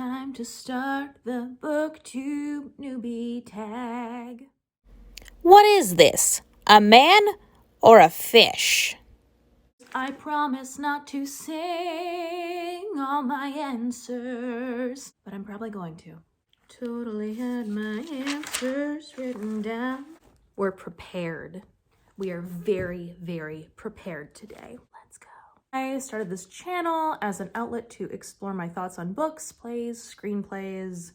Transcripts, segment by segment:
time to start the booktube newbie tag. What is this? A man or a fish? I promise not to sing all my answers, but I'm probably going to. Totally had my answers written down. We're prepared. We are very, very prepared today. Let's go. I started this channel as an outlet to explore my thoughts on books, plays, screenplays,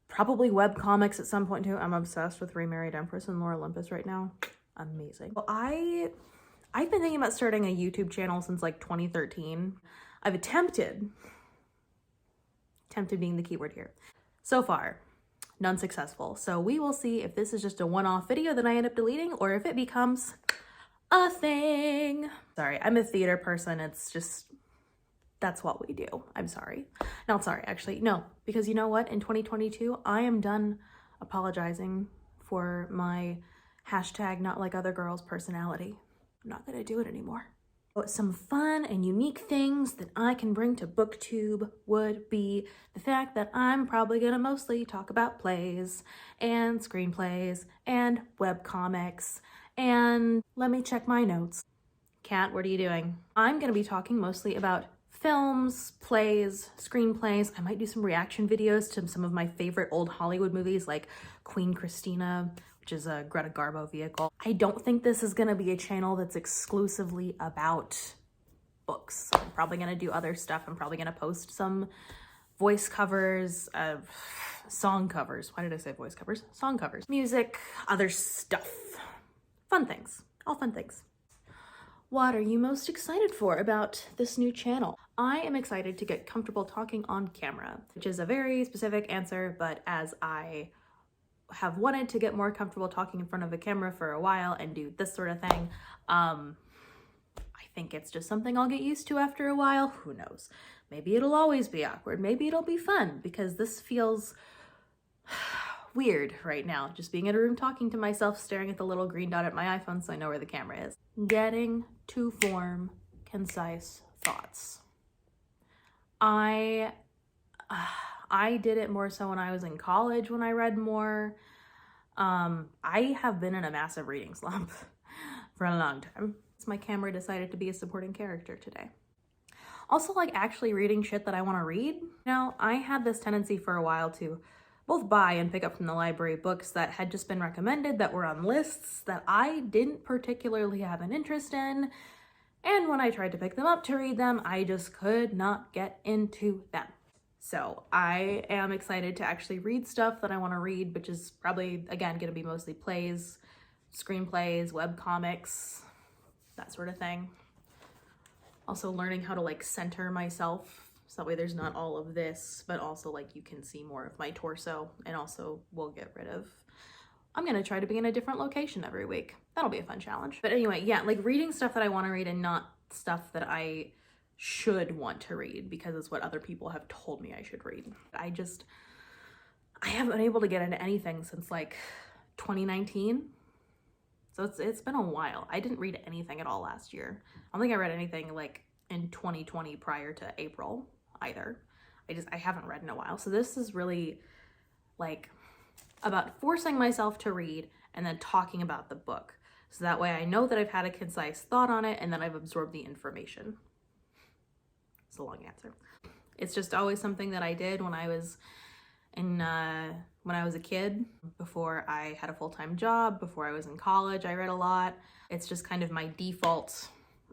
probably webcomics at some point too. I'm obsessed with Remarried Empress and Lore Olympus right now. Amazing. Well, I've been thinking about starting a YouTube channel since like 2013. I've attempted being the keyword here. So far, none successful. So we will see if this is just a one-off video that I end up deleting or if it becomes a thing. Sorry, I'm a theater person. It's just, that's what we do. I'm sorry. Not sorry, actually, no, because you know what? In 2022, I am done apologizing for my hashtag not like other girls personality. I'm not gonna do it anymore. Some fun and unique things that I can bring to BookTube would be the fact that I'm probably gonna mostly talk about plays and screenplays and webcomics. And let me check my notes. Kat, what are you doing? I'm gonna be talking mostly about films, plays, screenplays. I might do some reaction videos to some of my favorite old Hollywood movies like Queen Christina, which is a Greta Garbo vehicle. I don't think this is gonna be a channel that's exclusively about books. I'm probably gonna do other stuff. I'm probably gonna post some voice covers, song covers. Why did I say voice covers? Song covers, music, other stuff. Fun things, all fun things. What are you most excited for about this new channel? I am excited to get comfortable talking on camera, which is a very specific answer, but as I have wanted to get more comfortable talking in front of a camera for a while and do this sort of thing, I think it's just something I'll get used to after a while. Who knows? Maybe it'll always be awkward. Maybe it'll be fun because this feels weird right now. Just being in a room talking to myself, staring at the little green dot at my iPhone so I know where the camera is. Getting to form concise thoughts. I did it more so when I was in college when I read more. I have been in a massive reading slump for a long time. My camera decided to be a supporting character today. Also, like actually reading shit that I want to read. Now, I had this tendency for a while to both buy and pick up from the library books that had just been recommended, that were on lists that I didn't particularly have an interest in. And when I tried to pick them up to read them, I just could not get into them. So I am excited to actually read stuff that I want to read, which is probably, again, going to be mostly plays, screenplays, webcomics, that sort of thing. Also learning how to like center myself so that way there's not all of this, but also like you can see more of my torso, and also we'll get rid of, I'm gonna try to be in a different location every week. That'll be a fun challenge. But anyway, yeah, like reading stuff that I want to read and not stuff that I should want to read because it's what other people have told me I should read. I haven't been able to get into anything since like 2019. So it's been a while. I didn't read anything at all last year. I don't think I read anything like in 2020 prior to April either. I haven't read in a while. So this is really like about forcing myself to read and then talking about the book. So that way I know that I've had a concise thought on it and then I've absorbed the information. It's a long answer. It's just always something that I did when I was when I was a kid, before I had a full-time job, before I was in college. I read a lot. It's just kind of my default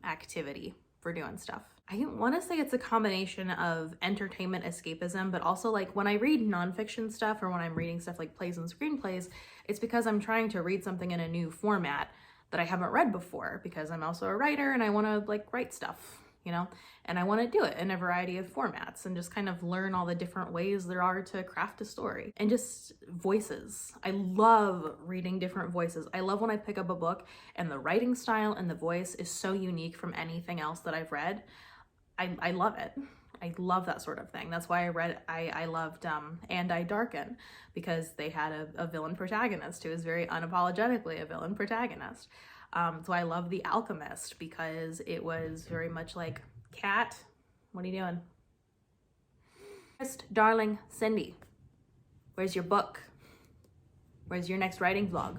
activity for doing stuff. I want to say it's a combination of entertainment escapism, but also like when I read nonfiction stuff or when I'm reading stuff like plays and screenplays, it's because I'm trying to read something in a new format that I haven't read before, because I'm also a writer and I want to like write stuff, you know, and I want to do it in a variety of formats and just kind of learn all the different ways there are to craft a story. And just voices. I love reading different voices. I love when I pick up a book and the writing style and the voice is so unique from anything else that I've read. I love it. I love that sort of thing. That's why I loved And I Darken, because they had a villain protagonist who is very unapologetically a villain protagonist. So I love The Alchemist because it was very much like, Kat, what are you doing? Darling Cindy, where's your book? Where's your next writing vlog?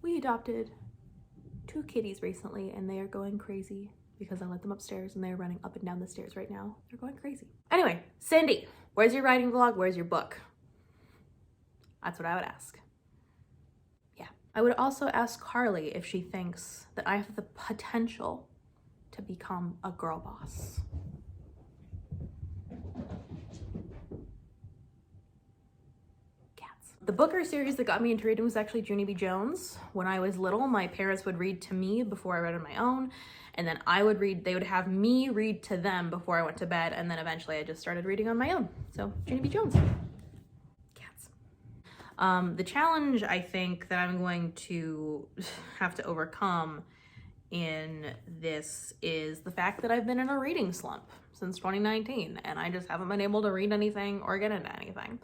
We adopted 2 kitties recently and they are going crazy because I let them upstairs and they're running up and down the stairs right now. They're going crazy. Anyway, Cindy, where's your writing vlog? Where's your book? That's what I would ask. Yeah. I would also ask Carly if she thinks that I have the potential to become a girl boss. The book or series that got me into reading was actually Newbie Jones. When I was little, my parents would read to me before I read on my own, and then I would read, they would have me read to them before I went to bed, and then eventually I just started reading on my own. So, Newbie Jones. Cats. The challenge I think that I'm going to have to overcome in this is the fact that I've been in a reading slump since 2019, and I just haven't been able to read anything or get into anything.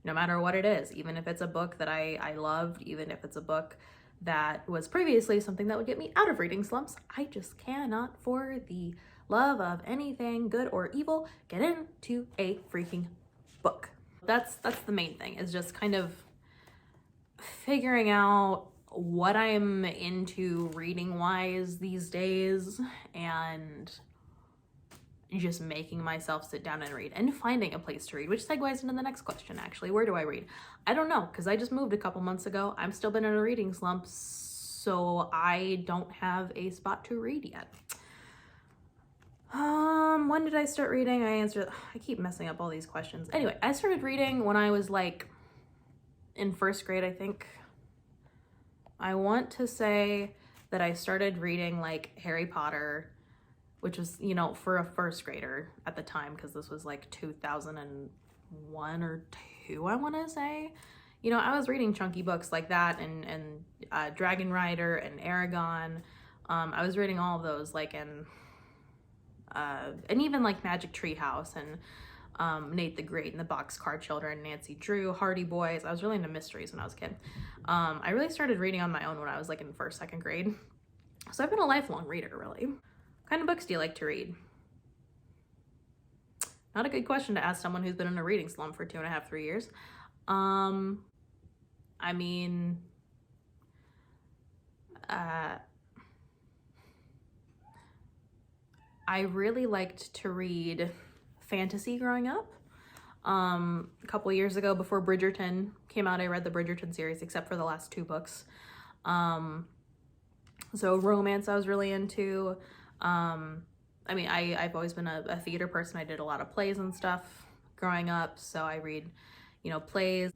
No matter what it is, even if it's a book that I loved, even if it's a book that was previously something that would get me out of reading slumps, I just cannot, for the love of anything good or evil, get into a freaking book. That's the main thing, is just kind of figuring out what I'm into reading wise these days and just making myself sit down and read and finding a place to read, which segues into the next question actually. Where do I read? I don't know, because I just moved a couple months ago. I'm still been in a reading slump, so I don't have a spot to read yet. When did I start reading? I keep messing up all these questions. Anyway, I started reading when I was like in 1st grade, I think. I want to say that I started reading like Harry Potter, which was, you know, for a 1st grader at the time, because this was like 2001 or 2, I want to say. You know, I was reading chunky books like that and Dragon Rider and Aragon. I was reading all of those, like, and even like Magic Tree House and Nate the Great and the Boxcar Children, Nancy Drew, Hardy Boys. I was really into mysteries when I was a kid. I really started reading on my own when I was like in 1st, 2nd grade. So I've been a lifelong reader, really. What kind of books do you like to read? Not a good question to ask someone who's been in a reading slump for 2.5, 3 years. I mean, I really liked to read fantasy growing up. A couple years ago, before Bridgerton came out, I read the Bridgerton series, except for the last 2 books. So romance I was really into. I mean, I've always been a theater person. I did a lot of plays and stuff growing up, so I read, you know, plays.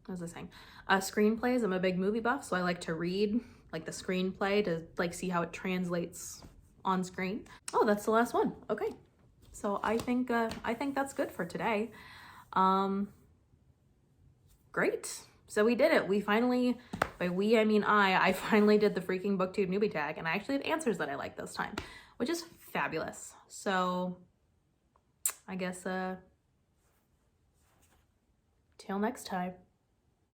What was I saying? Screenplays. I'm a big movie buff, so I like to read like the screenplay to like see how it translates on screen. Oh, that's the last one. Okay, so I think that's good for today. Great. So we did it. We finally, by we I mean I finally did the freaking BookTube newbie tag, and I actually have answers that I like this time, which is fabulous. So I guess till next time.